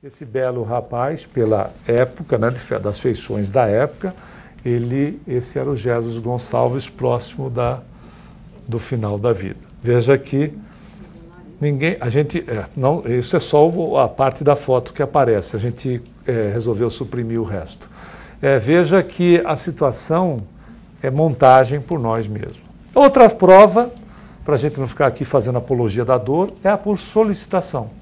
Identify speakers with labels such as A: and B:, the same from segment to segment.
A: Esse belo rapaz, pela época, né, das feições da época, esse era o Jesus Gonçalves, próximo do final da vida. Veja que isso é só a parte da foto que aparece, a gente resolveu suprimir o resto. Veja que a situação é montagem por nós mesmos. Outra prova, para a gente não ficar aqui fazendo apologia da dor, é a por solicitação.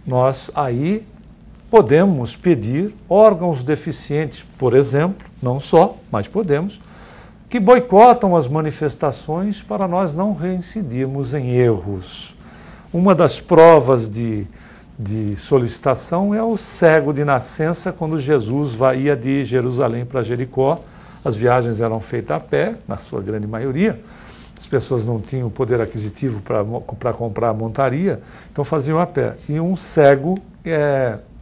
A: Nós aí podemos pedir órgãos deficientes, por exemplo, não só, mas podemos, que boicotam as manifestações para nós não reincidirmos em erros. Uma das provas de solicitação é o cego de nascença, quando Jesus ia de Jerusalém para Jericó. As viagens eram feitas a pé, na sua grande maioria. As pessoas não tinham poder aquisitivo para comprar a montaria, então faziam a pé. E um cego,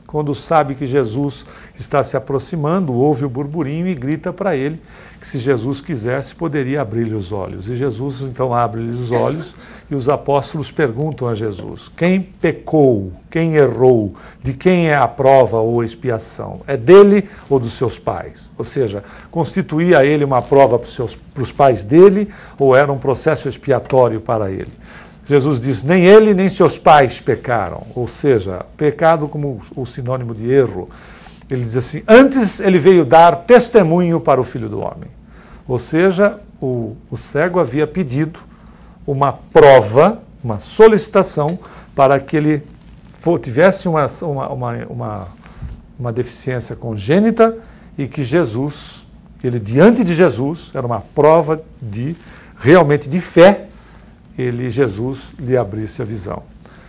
A: quando sabe que Jesus está se aproximando, ouve o burburinho e grita para ele que, se Jesus quisesse, poderia abrir-lhe os olhos. E Jesus então abre-lhe os olhos e os apóstolos perguntam a Jesus: quem pecou, quem errou, de quem é a prova ou a expiação? É dele ou dos seus pais? Ou seja, constituía ele uma prova para os pais dele ou era um processo expiatório para ele? Jesus diz: nem ele nem seus pais pecaram, ou seja, pecado como o sinônimo de erro. Ele diz assim: antes ele veio dar testemunho para o Filho do Homem. Ou seja, o cego havia pedido uma prova, uma solicitação para que ele tivesse uma deficiência congênita e que Jesus, diante de Jesus, era uma prova realmente de fé, Jesus lhe abrisse a visão.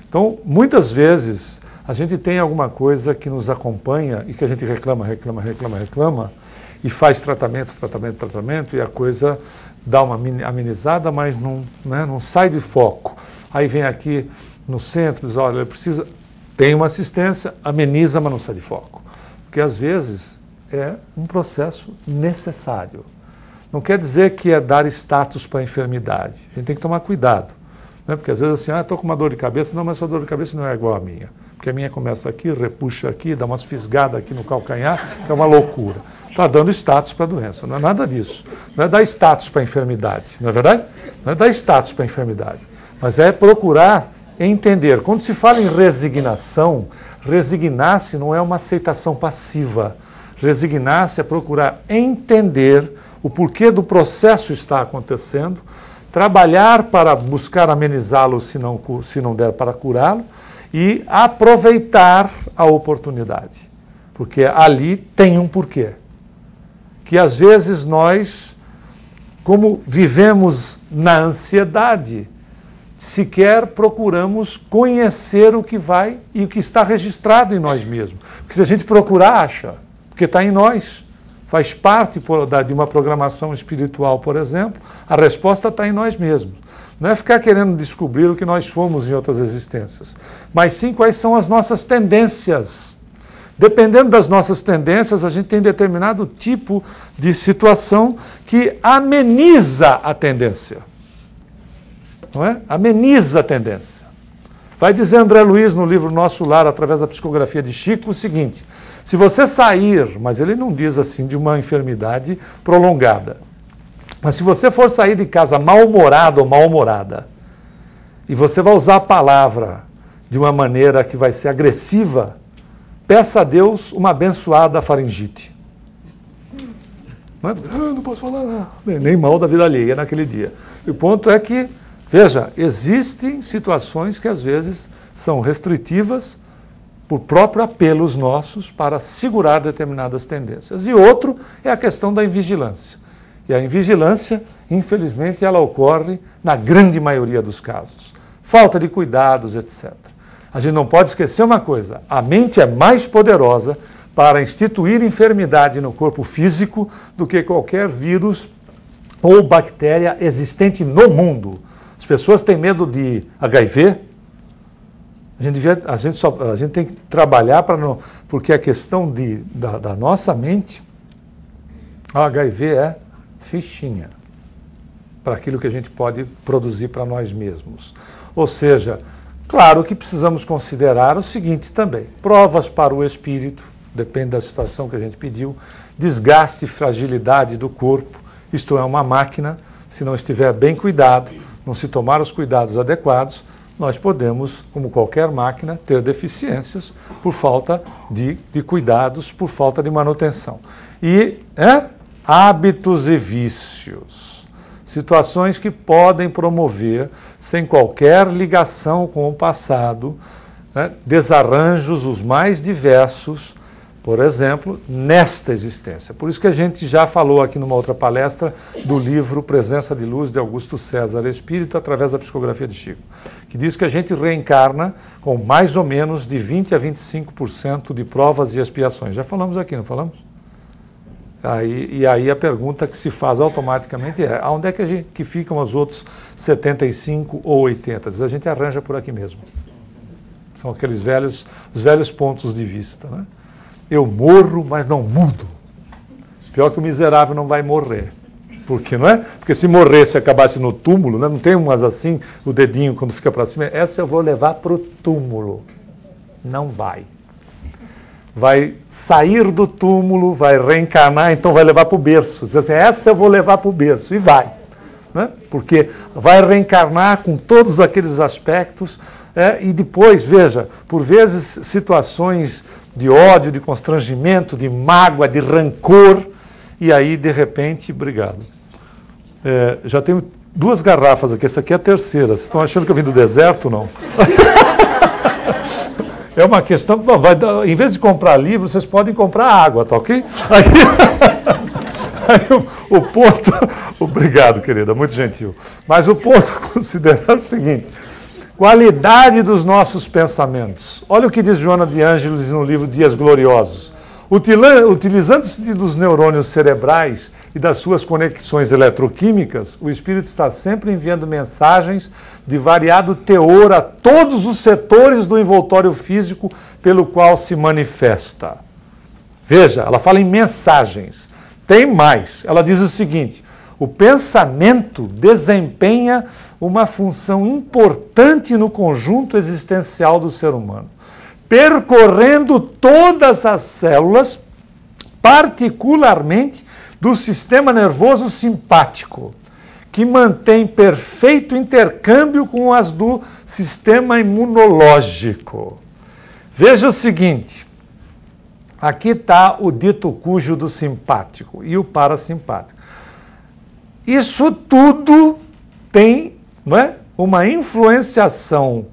A: Então, muitas vezes, a gente tem alguma coisa que nos acompanha e que a gente reclama, e faz tratamento, e a coisa dá uma amenizada, mas não sai de foco. Aí vem aqui no centro e diz: olha, tem uma assistência, ameniza, mas não sai de foco. Porque às vezes é um processo necessário. Não quer dizer que é dar status para a enfermidade. A gente tem que tomar cuidado. Né? Porque às vezes estou com uma dor de cabeça, não, mas sua dor de cabeça não é igual à minha. Porque a minha começa aqui, repuxa aqui, dá umas fisgadas aqui no calcanhar, que é uma loucura. Está dando status para a doença. Não é nada disso. Não é dar status para a enfermidade, não é verdade? Não é dar status para a enfermidade. Mas é procurar entender. Quando se fala em resignação, resignar-se não é uma aceitação passiva. Resignar-se é procurar entender o porquê do processo está acontecendo, trabalhar para buscar amenizá-lo se não der para curá-lo e aproveitar a oportunidade, porque ali tem um porquê. Que às vezes nós, como vivemos na ansiedade, sequer procuramos conhecer o que vai e o que está registrado em nós mesmos. Porque se a gente procurar, acha, porque está em nós. Faz parte de uma programação espiritual, por exemplo, a resposta está em nós mesmos. Não é ficar querendo descobrir o que nós fomos em outras existências, mas sim quais são as nossas tendências. Dependendo das nossas tendências, a gente tem determinado tipo de situação que ameniza a tendência. Não é? Ameniza a tendência. Vai dizer André Luiz no livro Nosso Lar, através da psicografia de Chico, o seguinte: se você sair, mas ele não diz assim de uma enfermidade prolongada, mas se você for sair de casa mal-humorado ou mal-humorada, e você vai usar a palavra de uma maneira que vai ser agressiva, peça a Deus uma abençoada faringite. Não posso falar nada. Nem mal da vida alheia naquele dia. E o ponto é que, veja, existem situações que às vezes são restritivas por próprio apelos nossos para segurar determinadas tendências. E outro é a questão da invigilância. E a invigilância, infelizmente, ela ocorre na grande maioria dos casos. Falta de cuidados, etc. A gente não pode esquecer uma coisa: a mente é mais poderosa para instituir enfermidade no corpo físico do que qualquer vírus ou bactéria existente no mundo. As pessoas têm medo de HIV. A gente tem que trabalhar porque a questão da nossa mente, a HIV é fichinha para aquilo que a gente pode produzir para nós mesmos. Ou seja, Claro que precisamos considerar o seguinte também: provas para o espírito, depende da situação que a gente pediu, desgaste e fragilidade do corpo, isto é uma máquina, se não estiver bem cuidado, não se tomar os cuidados adequados, nós podemos, como qualquer máquina, ter deficiências por falta de cuidados, por falta de manutenção. E hábitos e vícios, situações que podem promover, sem qualquer ligação com o passado, desarranjos os mais diversos, por exemplo, nesta existência. Por isso que a gente já falou aqui numa outra palestra do livro Presença de Luz, de Augusto César Espírito, através da psicografia de Chico, que diz que a gente reencarna com mais ou menos de 20% a 25% de provas e expiações. Já falamos aqui, não falamos? E aí a pergunta que se faz automaticamente é: aonde é que ficam os outros 75% ou 80%? Diz, a gente arranja por aqui mesmo. São aqueles os velhos pontos de vista, né? Eu morro, mas não mudo. Pior que o miserável não vai morrer. Por quê, não é? Porque se morresse e acabasse no túmulo, né? Não tem umas assim, o dedinho quando fica para cima, essa eu vou levar para o túmulo. Não vai. Vai sair do túmulo, vai reencarnar, então vai levar para o berço. Diz assim, essa eu vou levar para o berço. E vai. Né? Porque vai reencarnar com todos aqueles aspectos, e depois, veja, por vezes situações de ódio, de constrangimento, de mágoa, de rancor, e aí, de repente, obrigado. Já tenho 2 garrafas aqui, essa aqui é a terceira. Vocês estão achando que eu vim do deserto ou não? É uma questão, em vez de comprar livro, vocês podem comprar água, tá ok? Aí o ponto, obrigado, querida, muito gentil. Mas o ponto a considerar é o seguinte: qualidade dos nossos pensamentos. Olha o que diz Joana de Ângeles no livro Dias Gloriosos. Utilizando-se dos neurônios cerebrais e das suas conexões eletroquímicas, o espírito está sempre enviando mensagens de variado teor a todos os setores do envoltório físico pelo qual se manifesta. Veja, ela fala em mensagens. Tem mais. Ela diz o seguinte: o pensamento desempenha uma função importante no conjunto existencial do ser humano, percorrendo todas as células, particularmente do sistema nervoso simpático, que mantém perfeito intercâmbio com as do sistema imunológico. Veja o seguinte, aqui está o dito cujo do simpático e o parasimpático. Isso tudo tem, não é, uma influenciação,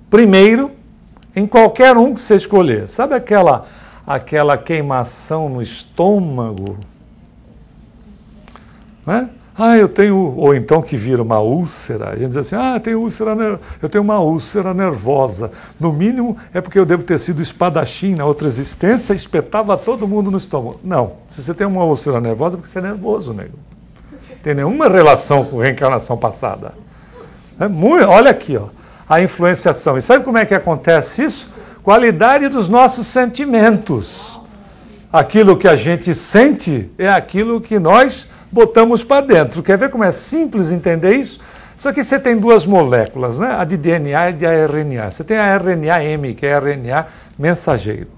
A: primeiro, em qualquer um que você escolher. Sabe aquela queimação no estômago? Né? Eu tenho, ou então que vira uma úlcera. A gente diz assim, eu tenho uma úlcera nervosa. No mínimo é porque eu devo ter sido espadachim na outra existência e espetava todo mundo no estômago. Não, se você tem uma úlcera nervosa é porque você é nervoso, nego. Tem nenhuma relação com reencarnação passada. Olha aqui, ó, a influenciação. E sabe como é que acontece isso? Qualidade dos nossos sentimentos. Aquilo que a gente sente é aquilo que nós botamos para dentro. Quer ver como é simples entender isso? Só que você tem 2 moléculas, né? A de DNA e de RNA. Você tem a RNA-M, que é RNA mensageiro.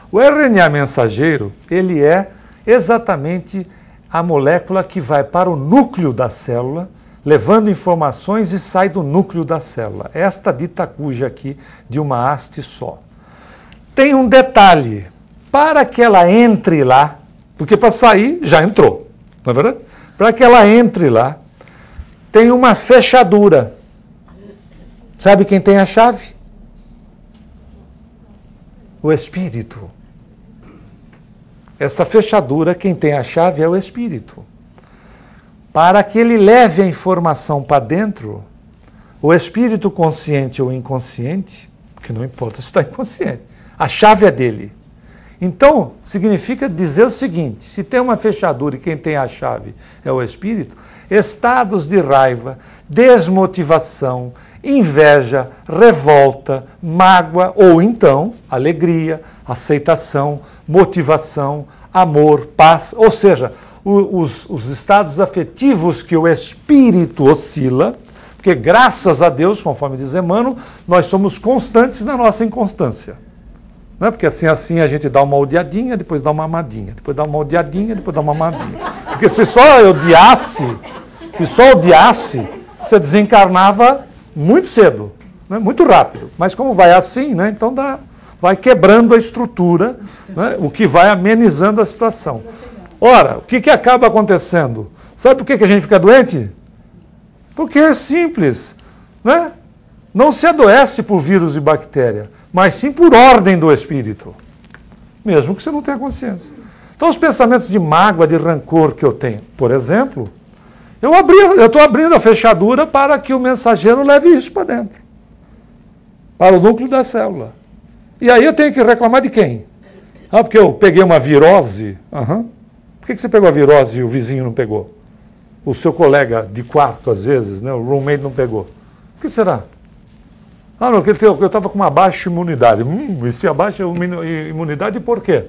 A: O RNA mensageiro, ele é exatamente a molécula que vai para o núcleo da célula, levando informações e sai do núcleo da célula. Esta dita cuja aqui, de uma haste só. Tem um detalhe, para que ela entre lá, porque para sair já entrou, não é verdade? Para que ela entre lá, tem uma fechadura. Sabe quem tem a chave? O espírito. Essa fechadura, quem tem a chave é o espírito. Para que ele leve a informação para dentro, o espírito consciente ou inconsciente, que não importa se está inconsciente, a chave é dele. Então, significa dizer o seguinte: se tem uma fechadura e quem tem a chave é o espírito, estados de raiva, desmotivação, inveja, revolta, mágoa ou então alegria, aceitação, motivação, amor, paz, ou seja, os estados afetivos que o espírito oscila, Porque graças a Deus, conforme diz Emmanuel, nós somos constantes na nossa inconstância. Não é porque assim a gente dá uma odiadinha, depois dá uma amadinha, depois dá uma odiadinha, depois dá uma amadinha. Porque se só odiasse, você desencarnava muito cedo, né? Muito rápido. Mas como vai assim, né? Então vai quebrando a estrutura, né? O que vai amenizando a situação. Ora, o que acaba acontecendo? Sabe por que a gente fica doente? Porque é simples, né? Não se adoece por vírus e bactéria, mas sim por ordem do espírito, mesmo que você não tenha consciência. Então, os pensamentos de mágoa, de rancor que eu tenho, por exemplo, eu estou abrindo a fechadura para que o mensageiro leve isso para dentro, para o núcleo da célula. E aí eu tenho que reclamar de quem? Ah, porque eu peguei uma virose? Uhum. Por que você pegou a virose e o vizinho não pegou? O seu colega de quarto, às vezes, né, o roommate não pegou. Por que será? Ah, não, eu estava com uma baixa imunidade. E se abaixa a imunidade, por quê?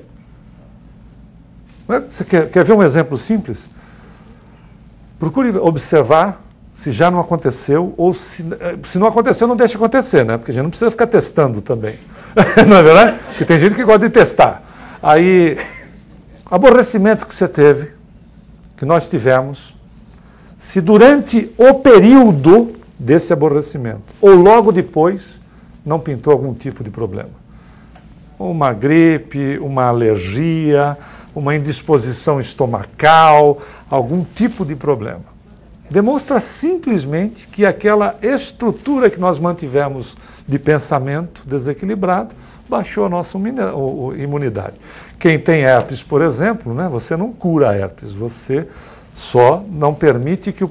A: Você quer ver um exemplo simples? Procure observar se já não aconteceu, ou se não aconteceu, não deixa acontecer, né? Porque a gente não precisa ficar testando também. Não é verdade? Porque tem gente que gosta de testar. Aí, aborrecimento que você teve, que nós tivemos, se durante o período desse aborrecimento, ou logo depois, não pintou algum tipo de problema. Uma gripe, uma alergia, uma indisposição estomacal, algum tipo de problema. Demonstra simplesmente que aquela estrutura que nós mantivemos de pensamento desequilibrado baixou a nossa imunidade. Quem tem herpes, por exemplo, né, você não cura a herpes, você só não permite que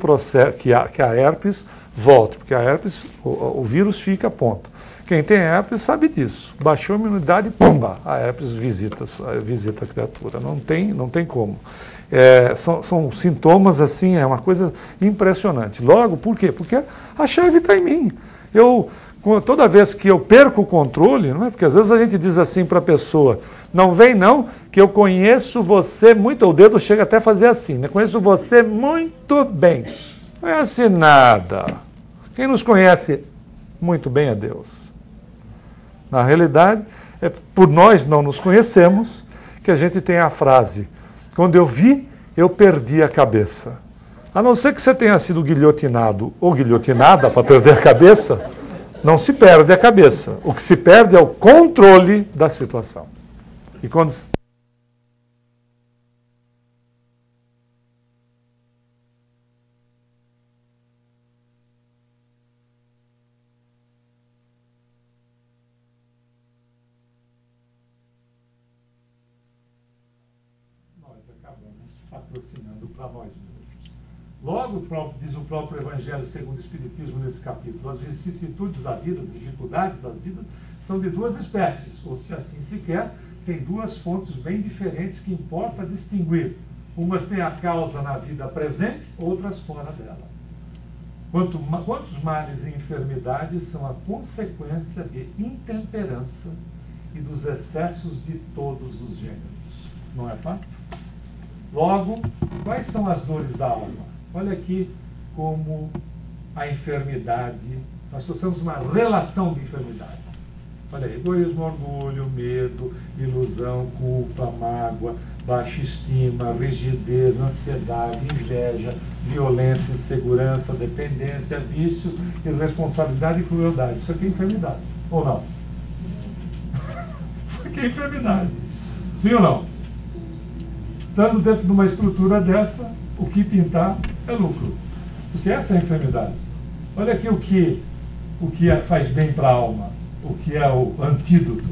A: a herpes volte, porque a herpes, o vírus fica a ponto. Quem tem herpes sabe disso. Baixou a imunidade, pumba, a herpes visita a criatura. Não tem como. São sintomas assim, é uma coisa impressionante. Logo, por quê? Porque a chave está em mim. Toda vez que eu perco o controle, não é? Porque às vezes a gente diz assim para a pessoa, não vem não, que eu conheço você muito, o dedo chega até a fazer assim, né? Conheço você muito bem. Não é assim nada. Quem nos conhece muito bem é Deus. Na realidade, é por nós não nos conhecemos que a gente tem a frase, quando eu vi, eu perdi a cabeça. A não ser que você tenha sido guilhotinado ou guilhotinada para perder a cabeça, não se perde a cabeça. O que se perde é o controle da situação. E quando... nós acabamos patrocinando para nós mesmos. Logo, diz o próprio Evangelho segundo o Espiritismo nesse capítulo, as vicissitudes da vida, as dificuldades da vida, são de duas espécies, ou se assim se quer, tem duas fontes bem diferentes que importa distinguir. Umas têm a causa na vida presente, outras fora dela. Quantos males e enfermidades são a consequência de intemperança e dos excessos de todos os gêneros? Não é fato? Logo, quais são as dores da alma? Olha aqui como a enfermidade, nós trouxemos uma relação de enfermidade. Olha aí, egoísmo, orgulho, medo, ilusão, culpa, mágoa, baixa estima, rigidez, ansiedade, inveja, violência, insegurança, dependência, vícios, irresponsabilidade e crueldade. Isso aqui é enfermidade, ou não? Isso aqui é enfermidade. Sim ou não? Estando dentro de uma estrutura dessa, o que pintar é lucro. Porque essa é a enfermidade. Olha aqui o que faz bem para a alma, o que é o antídoto.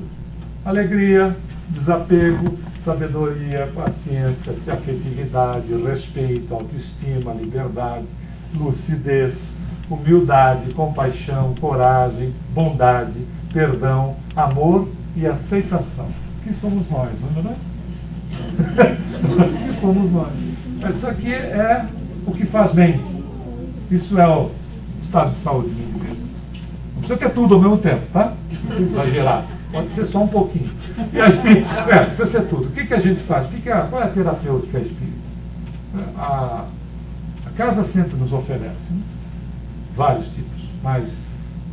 A: Alegria, desapego, sabedoria, paciência, afetividade, respeito, autoestima, liberdade, lucidez, humildade, compaixão, coragem, bondade, perdão, amor e aceitação. Que somos nós, não é verdade? Que somos nós. Isso aqui é o que faz bem. Isso é o estado de saúde do indivíduo. Não precisa ter tudo ao mesmo tempo, tá? Não precisa exagerar. Pode ser só um pouquinho. E aí, precisa ser tudo. O que a gente faz? Qual é a terapêutica espírita? A casa sempre nos oferece, né? vários tipos, mas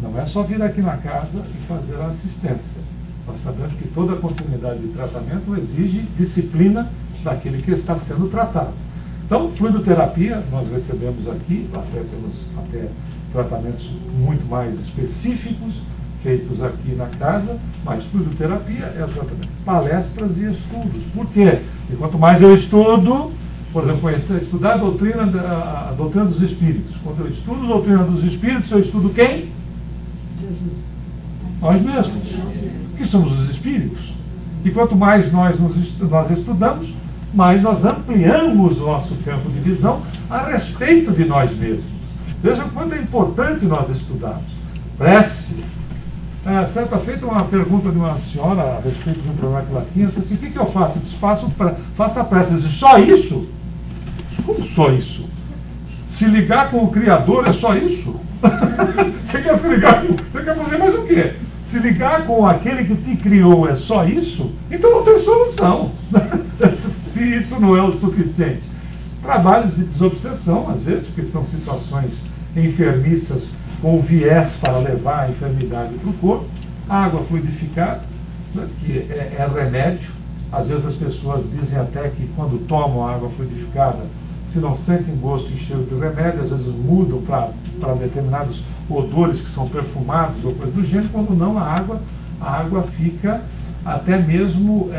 A: não é só vir aqui na casa e fazer a assistência. Nós sabemos que toda continuidade de tratamento exige disciplina daquele que está sendo tratado. Então, fluidoterapia, nós recebemos aqui, até tratamentos muito mais específicos, feitos aqui na casa, mas fluidoterapia é tratamento. Palestras e estudos. Por quê? E quanto mais eu estudo, por exemplo, estudar a doutrina dos espíritos. Quando eu estudo a doutrina dos espíritos, eu estudo quem?
B: Jesus.
A: Nós mesmos, que somos os espíritos. E quanto mais nós estudamos, mais nós ampliamos o nosso campo de visão a respeito de nós mesmos. Veja o quanto é importante nós estudarmos. Prece. Certa feita uma pergunta de uma senhora a respeito de um problema que ela tinha, disse assim: o que eu faço? Eu disse: faça a prece. Ela disse: só isso? Como só isso? Se ligar com o Criador é só isso? Você quer se ligar com... Você quer fazer mais o quê? Se ligar com aquele que te criou é só isso? Então não tem solução. Se isso não é o suficiente. Trabalhos de desobsessão, às vezes, porque são situações enfermiças com viés para levar a enfermidade para o corpo. Água fluidificada, né, que é remédio. Às vezes as pessoas dizem até que quando tomam água fluidificada, se não sentem gosto e cheiro de remédio, às vezes mudam para determinados odores que são perfumados ou coisa do gênero, quando não, a água fica até mesmo,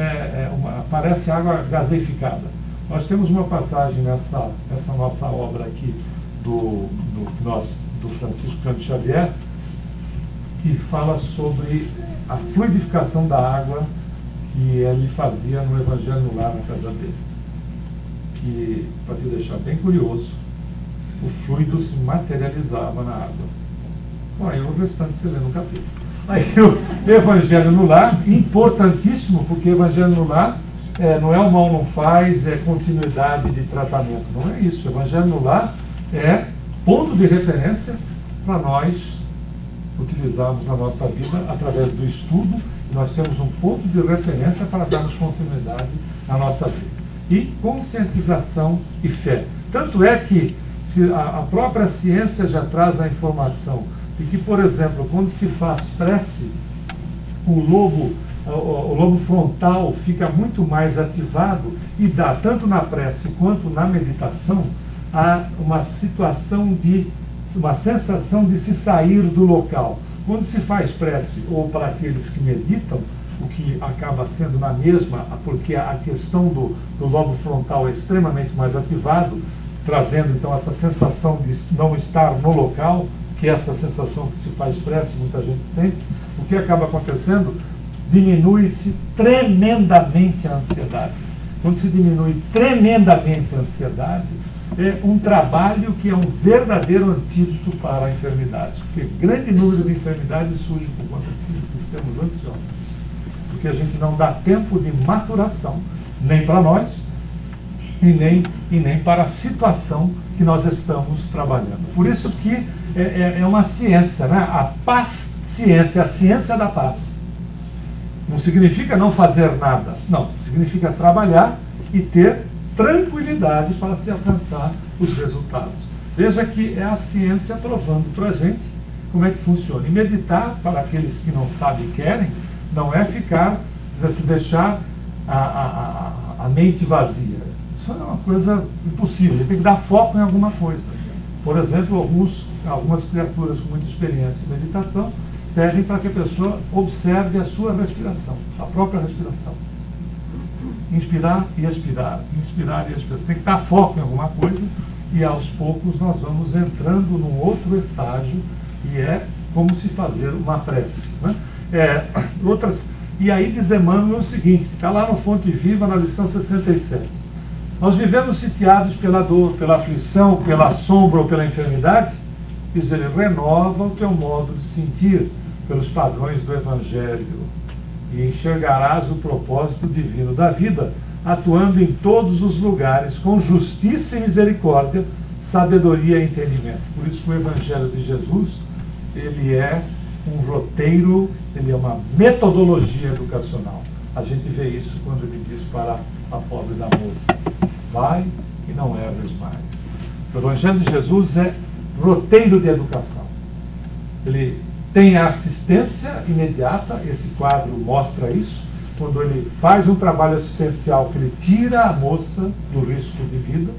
A: parece água gaseificada. Nós temos uma passagem nessa nossa obra aqui do Francisco Cândido Xavier, que fala sobre a fluidificação da água que ele fazia no Evangelho no Lar, na casa dele. Que, para te deixar bem curioso, o fluido se materializava na água. Aí o restante você lê no capítulo. Aí o Evangelho no Lar, importantíssimo, porque o Evangelho no Lar não é o mal não faz, é continuidade de tratamento. Não é isso. O Evangelho no Lar é ponto de referência para nós utilizarmos na nossa vida através do estudo. Nós temos um ponto de referência para darmos continuidade na nossa vida. E conscientização e fé. Tanto é que a própria ciência já traz a informação de que, por exemplo, quando se faz prece, o lobo frontal fica muito mais ativado e dá, tanto na prece quanto na meditação, a uma sensação de se sair do local. Quando se faz prece, ou para aqueles que meditam, o que acaba sendo na mesma, porque a questão do lobo frontal é extremamente mais ativado, trazendo então essa sensação de não estar no local, que é essa sensação que se faz prece, muita gente sente. O que acaba acontecendo? Diminui-se tremendamente a ansiedade. Quando se diminui tremendamente a ansiedade, é um trabalho que é um verdadeiro antídoto para a enfermidade, porque grande número de enfermidades surge por conta de sermos ansiosos, porque a gente não dá tempo de maturação, nem para nós, e nem para a situação que nós estamos trabalhando. Por isso que é uma ciência, né? A paz-ciência, a ciência da paz. Não significa não fazer nada, não, significa trabalhar e ter tranquilidade para se alcançar os resultados. Veja que é a ciência provando para a gente como é que funciona. E meditar, para aqueles que não sabem e querem, não é se deixar a mente vazia. Isso é uma coisa impossível, ele tem que dar foco em alguma coisa. Por exemplo, algumas criaturas com muita experiência em meditação pedem para que a pessoa observe a sua respiração, a própria respiração. Inspirar e expirar, inspirar e expirar. Você tem que dar foco em alguma coisa e aos poucos nós vamos entrando num outro estágio e é como se fazer uma prece. Né? E aí diz Emmanuel o seguinte, que está lá no Fonte Viva, na lição 67. Nós vivemos sitiados pela dor, pela aflição, pela sombra ou pela enfermidade. Diz ele, renova o teu modo de sentir pelos padrões do Evangelho e enxergarás o propósito divino da vida, atuando em todos os lugares com justiça e misericórdia, sabedoria e entendimento. Por isso que o Evangelho de Jesus, ele é um roteiro, ele é uma metodologia educacional. A gente vê isso quando ele diz para a pobre da moça, vai e não erres mais. O Evangelho de Jesus é roteiro de educação. Ele tem a assistência imediata, esse quadro mostra isso, quando ele faz um trabalho assistencial que ele tira a moça do risco de vida,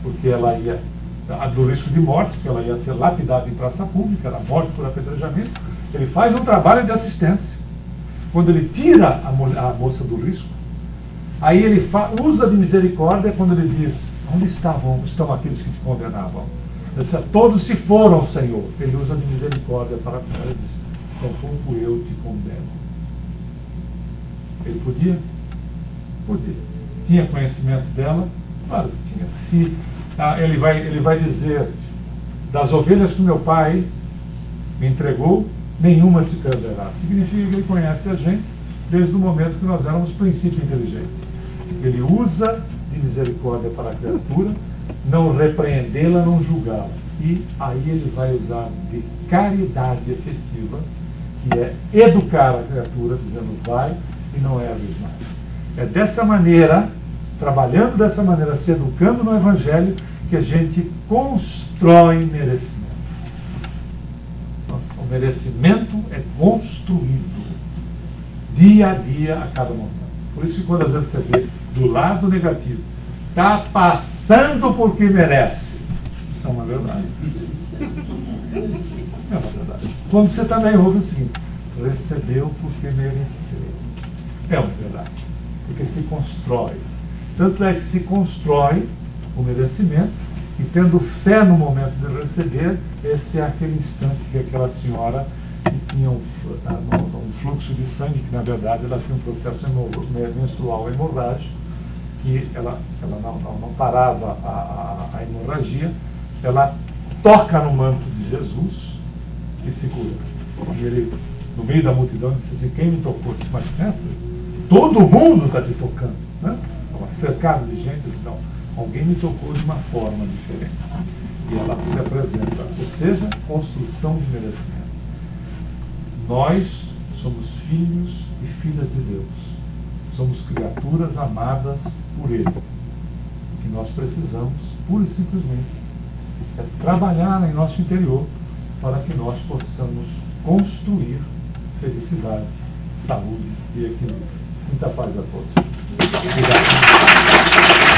A: porque ela ia, do risco de morte, porque ela ia ser lapidada em praça pública, era morte por apedrejamento. Ele faz um trabalho de assistência. Quando ele tira a moça do risco, aí ele usa de misericórdia quando ele diz: onde estão aqueles que te condenavam? Ele diz: todos se foram, Senhor. Ele usa de misericórdia para com ela e diz: tampouco eu te condeno. Ele podia? Podia. Tinha conhecimento dela? Claro que tinha. Se, ele vai dizer: das ovelhas que meu pai me entregou, nenhuma se perderá. Significa que ele conhece a gente desde o momento que nós éramos princípio inteligente. Ele usa de misericórdia para a criatura, não repreendê-la, não julgá-la. E aí ele vai usar de caridade efetiva, que é educar a criatura, dizendo: vai e não erres mais. É dessa maneira, trabalhando dessa maneira, se educando no Evangelho, que a gente constrói merecimento. O merecimento é construído dia a dia, a cada momento. Por isso que quando às vezes você vê do lado negativo, está passando porque merece. É uma verdade. É uma verdade. Quando você também ouve o seguinte: recebeu porque mereceu. É uma verdade. Porque se constrói. Tanto é que se constrói o merecimento, e tendo fé no momento de receber, esse é aquele instante que aquela senhora que tinha um fluxo de sangue, que na verdade ela tinha um processo menstrual hemorrágico, e ela não parava a hemorragia, ela toca no manto de Jesus e se cura. E ele, no meio da multidão, disse assim: quem me tocou? Disse: mas mestre, todo mundo está te tocando, né? Estava cercado de gente. Disse: não, alguém me tocou de uma forma diferente. E ela se apresenta, ou seja, construção de merecimento. Nós somos filhos e filhas de Deus. Somos criaturas amadas por Ele. O que nós precisamos, pura e simplesmente, é trabalhar em nosso interior para que nós possamos construir felicidade, saúde e equilíbrio. Muita paz a todos. Obrigado.